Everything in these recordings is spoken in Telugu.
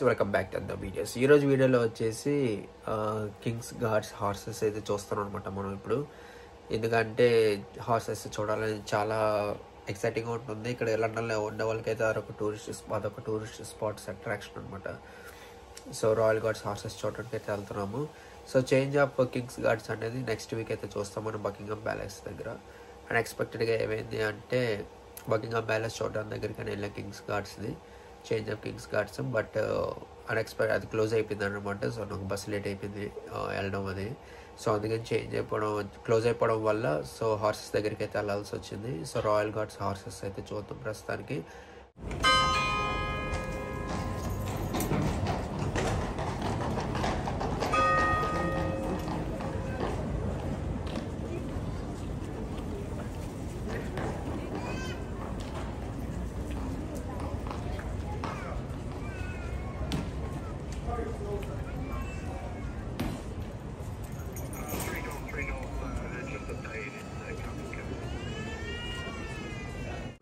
Welcome back to the videos. ఈరోజు వీడియోలో వచ్చేసి కింగ్స్ గార్డ్స్ హార్సెస్ అయితే చూస్తాం అనమాట మనం ఇప్పుడు. ఎందుకంటే హార్సెస్ చూడాలని చాలా ఎక్సైటింగ్గా ఉంటుంది. ఇక్కడ లండన్లో ఉండే వాళ్ళకైతే అదొక టూరిస్ట్ స్పాట్స్ అట్రాక్షన్ అనమాట. సో రాయల్ గార్డ్స్ హార్సెస్ చూడడానికి అయితే వెళ్తున్నాము. So change of kings guards అనేది నెక్స్ట్ వీక్ అయితే చూస్తాం మనం బకింగ్హామ్ ప్యాలెస్ దగ్గర. అన్ఎక్స్పెక్టెడ్గా ఏమైంది అంటే బకింగ్హామ్ ప్యాలెస్ చూడడానికి దగ్గరికి వెళ్ళిన కింగ్స్ గార్డ్స్ది change of kings guards, but unexpected అది క్లోజ్ అయిపోయింది అనమాట. సో నాకు బస్సు లేట్ అయిపోయింది వెళ్ళడం అది. సో అందుకని క్లోజ్ అయిపోవడం వల్ల సో హార్సెస్ దగ్గరికి అయితే వెళ్ళాల్సి వచ్చింది. సో రాయల్ గార్డ్స్ హార్సెస్ అయితే చూద్దాం ప్రస్తుతానికి.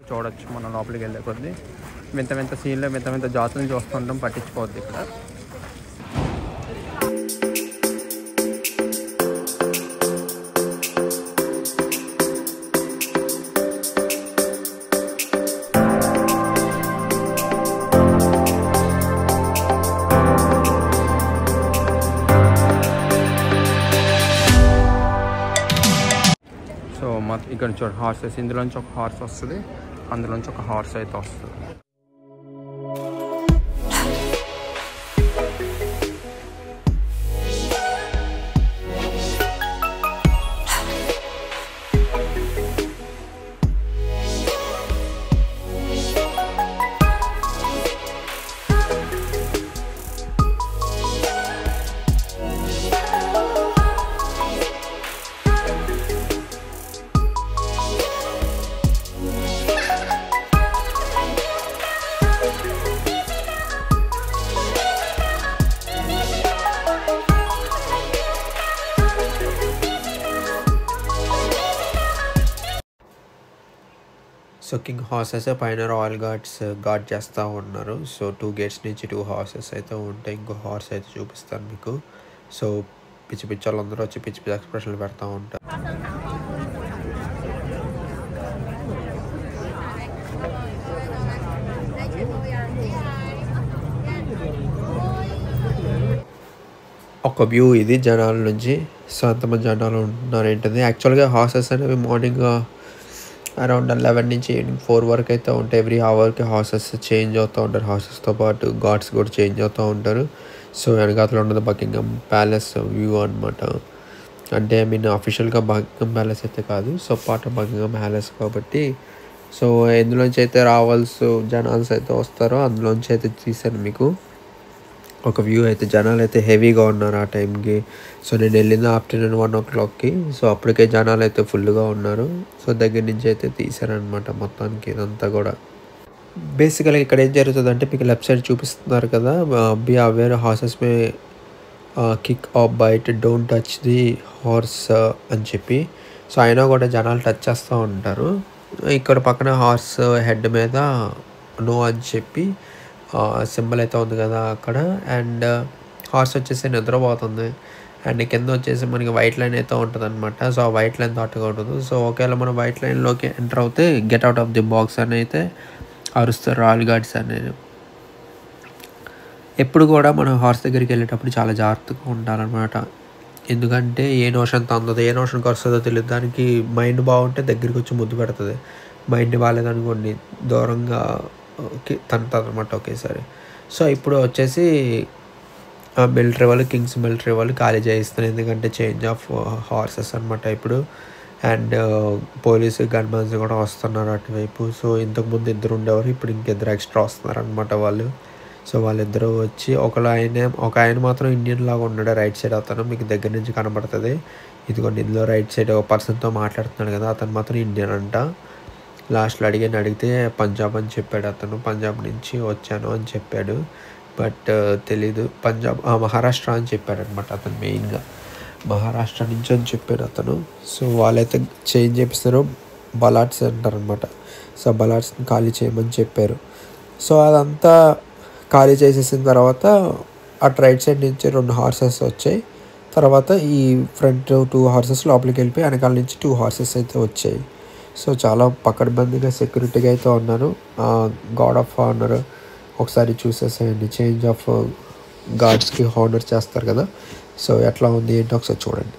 చూడొచ్చు మనం లోపలికి వెళ్ళే కొద్దీ వింత సీన్లో వింత జాతులను చూస్తుంటాం, పట్టించుకోవద్దు ఇక్కడ. సో ఇక్కడ చూడ హార్సెస్, ఇందులోంచి ఒక హార్స్ వస్తుంది, అందులోంచి ఒక హార్స్ అయితే వస్తుంది. సో కింగ్ హార్సెస్ పైన రాయల్ గార్డ్స్ గార్డ్ చేస్తూ ఉన్నారు. సో 2 గేట్స్ నుంచి 2 హార్సెస్ అయితే ఉంటాయి. ఇంకో హార్స్ అయితే చూపిస్తాను మీకు. సో పిచ్చి వాళ్ళందరూ వచ్చి పిచ్చి ఎక్స్ప్రెషన్లు పెడతా ఉంటారు. ఒక వ్యూ ఇది జనాల నుంచి. సో అంతమంది జనాలు ఉంటున్నారు ఏంటది. యాక్చువల్గా హార్సెస్ అనేవి మార్నింగ్ అరౌండ్ 11 నుంచి 4 వరకు అయితే ఉంటాయి. ఎవ్రీ అవర్కి హార్సెస్ చేంజ్ అవుతూ ఉంటారు. హార్సెస్తో పాటు గార్డ్స్ కూడా చేంజ్ అవుతూ ఉంటారు. సో వెనకాతలో ఉన్నది బకింగ్హామ్ ప్యాలెస్ వ్యూ అనమాట. అంటే అఫీషియల్గా బకింగ్హామ్ ప్యాలెస్ అయితే కాదు, so part of Buckingham palace కాబట్టి. సో ఎందులోంచి అయితే రావాల్సి జనాలు అయితే వస్తారో అందులోంచి అయితే తీసాను మీకు ఒక వ్యూ. అయితే జనాలు అయితే హెవీగా ఉన్నారు ఆ టైంకి. సో నేను వెళ్ళింది ఆఫ్టర్నూన్ 1 o'clockకి. సో అప్పటికే జనాలు అయితే ఫుల్గా ఉన్నారు. సో దగ్గర నుంచి అయితే తీసారనమాట మొత్తానికి ఇదంతా కూడా. బేసికల్గా ఇక్కడ ఏం జరుగుతుంది అంటే మీకు లెఫ్ట్ సైడ్ చూపిస్తున్నారు కదా, be aware horses may kick of bite, don't touch the horse అని చెప్పి. సో అయినా కూడా జనాలు టచ్ చేస్తూ ఉంటారు. ఇక్కడ పక్కన హార్స్ హెడ్ మీద నో అని చెప్పి సింబల్ అయితే ఉంది కదా అక్కడ. అండ్ హార్స్ వచ్చేసి నిద్రపోతుంది. అండ్ కింద వచ్చేసి మనకి వైట్ లైన్ అయితే ఉంటుంది అనమాట. సో ఆ వైట్ లైన్ దాటకూడదు. సో ఒకవేళ మనం వైట్ లైన్లోకి ఎంటర్ అవుతే get out of the box అని అయితే అరుస్తారు రాయల్ గార్డ్స్ అనేది. ఎప్పుడు కూడా మనం హార్స్ దగ్గరికి వెళ్ళేటప్పుడు చాలా జాగ్రత్తగా ఉండాలన్నమాట. ఎందుకంటే ఏ నోషన్తో అందదో ఏ నోషన్కి వస్తుందో తెలియదు. దానికి మైండ్ బాగుంటే దగ్గరికి వచ్చి ముద్దు పెడుతుంది. మైండ్ బాగాలేదనుకోండి దూరంగా తంటుంది అనమాట ఒకేసారి. సో ఇప్పుడు వచ్చేసి మిలిటరీ వాళ్ళు, కింగ్స్ మిలిటరీ వాళ్ళు ఖాళీ చేయిస్తున్నారు. ఎందుకంటే చేంజ్ ఆఫ్ హార్సెస్ అనమాట ఇప్పుడు. అండ్ పోలీసు గన్మెన్స్ కూడా వస్తున్నారు అటువైపు. సో ఇంతకుముందు 2 ఉండేవారు, ఇప్పుడు ఇంకిద్దరు ఎక్స్ట్రా వస్తున్నారు అనమాట వాళ్ళు. సో వాళ్ళిద్దరూ వచ్చి ఒక ఆయన మాత్రం ఇండియన్ లాగా ఉన్నాడు. రైట్ సైడ్ అతను మీకు దగ్గర నుంచి కనబడుతుంది. ఇదిగోండి ఇందులో రైట్ సైడ్ ఒక పర్సన్తో మాట్లాడుతున్నాడు కదా, అతను మాత్రం ఇండియన్ అంట. లాస్ట్లో అడిగితే పంజాబ్ అని చెప్పాడు అతను. పంజాబ్ నుంచి వచ్చాను అని చెప్పాడు, బట్ తెలీదు. మహారాష్ట్ర అని చెప్పాడు అనమాట అతను. మెయిన్గా మహారాష్ట్ర నుంచి అని చెప్పాడు అతను. సో వాళ్ళైతే చేంజ్ చేపిస్తారు, బలాట్స్ అంటారు అనమాట. సో బలాట్స్ని ఖాళీ చేయమని చెప్పారు. సో అదంతా ఖాళీ చేసేసిన తర్వాత అటు రైట్ సైడ్ నుంచి 2 హార్సెస్ వచ్చాయి. తర్వాత ఈ ఫ్రంట్ 2 హార్సెస్ లోపలికి వెళ్ళిపోయి వెనకాల నుంచి 2 హార్సెస్ అయితే వచ్చాయి. సో చాలా పకడ్బందీగా సెక్యూరిటీగా అయితే ఉన్నాను. గార్డ్ ఆఫ్ హానర్ ఒకసారి చూసేసేయండి. చేంజ్ ఆఫ్ గార్డ్స్కి హానర్ చేస్తారు కదా, సో ఎట్లా ఉంది ఏంటో ఒకసారి చూడండి.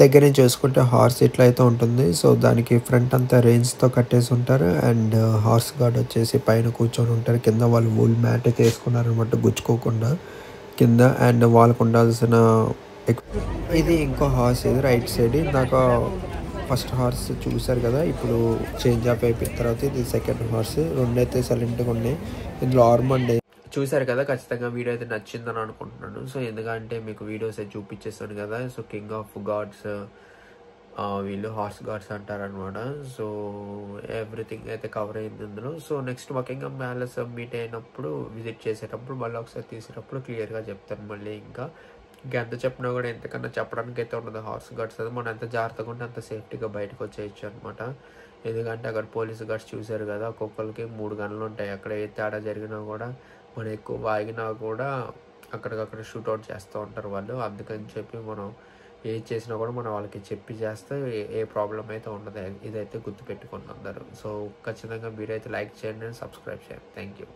దగ్గర నుంచి చూసుకుంటే హార్స్ ఇట్లా అయితే ఉంటుంది. సో దానికి ఫ్రంట్ అంతా రేంజ్తో కట్టేసి ఉంటారు. అండ్ హార్స్ గార్డ్ వచ్చేసి పైన కూర్చొని ఉంటారు. కింద వాళ్ళు వూల్ మ్యాట్ అయితే వేసుకున్నారు అనమాట, గుచ్చుకోకుండా కింద. అండ్ వాళ్ళకు ఉండాల్సిన ఇది ఇంకో హార్స్, ఇది రైట్ సైడ్. ఇందాక ఫస్ట్ హార్స్ చూసారు కదా, ఇప్పుడు చేంజ్ ఆఫ్ అయిపోయిన తర్వాత ఇది సెకండ్ హార్స్. రెండైతే సైలెంట్గా ఉన్నాయి. ఇందులో ఆర్మండ్ చూసారు కదా. ఖచ్చితంగా వీడియో అయితే నచ్చిందని అనుకుంటున్నాను. సో ఎందుకంటే మీకు వీడియోస్ అయితే చూపించేస్తాను కదా. సో కింగ్ ఆఫ్ గాడ్స్ వీళ్ళు హార్స్ గాడ్స్ అంటారనమాట. సో ఎవ్రీథింగ్ అయితే కవర్ అయింది ఇందులో. So next Buckingham palace meet అయినప్పుడు, విజిట్ చేసేటప్పుడు మళ్ళీ ఒకసారి తీసేటప్పుడు క్లియర్గా చెప్తాను మళ్ళీ. ఇంకా ఎంత చెప్పినా కూడా ఎంతకన్నా చెప్పడానికి అయితే ఉండదు. హార్స్ గార్డ్స్ అది మనం ఎంత జాగ్రత్తగా ఉంటే అంత సేఫ్టీగా బయటకు వచ్చేయచ్చు అనమాట. ఎందుకంటే అక్కడ పోలీసు గార్డ్స్ చూసారు కదా, ఒక్కొక్కరికి 3 గన్లు ఉంటాయి. అక్కడ ఏ తేడా జరిగినా కూడా, మనం ఎక్కువ వాగినా కూడా అక్కడికక్కడ షూట్అవుట్ చేస్తూ ఉంటారు వాళ్ళు. అందుకని చెప్పి మనం ఏది చేసినా కూడా మనం వాళ్ళకి చెప్పి చేస్తే ఏ ప్రాబ్లం అయితే ఉండదు. ఇదైతే గుర్తుపెట్టుకుని అందరూ. సో ఖచ్చితంగా మీరు అయితే లైక్ చేయండి, సబ్స్క్రైబ్ చేయండి. Thank you.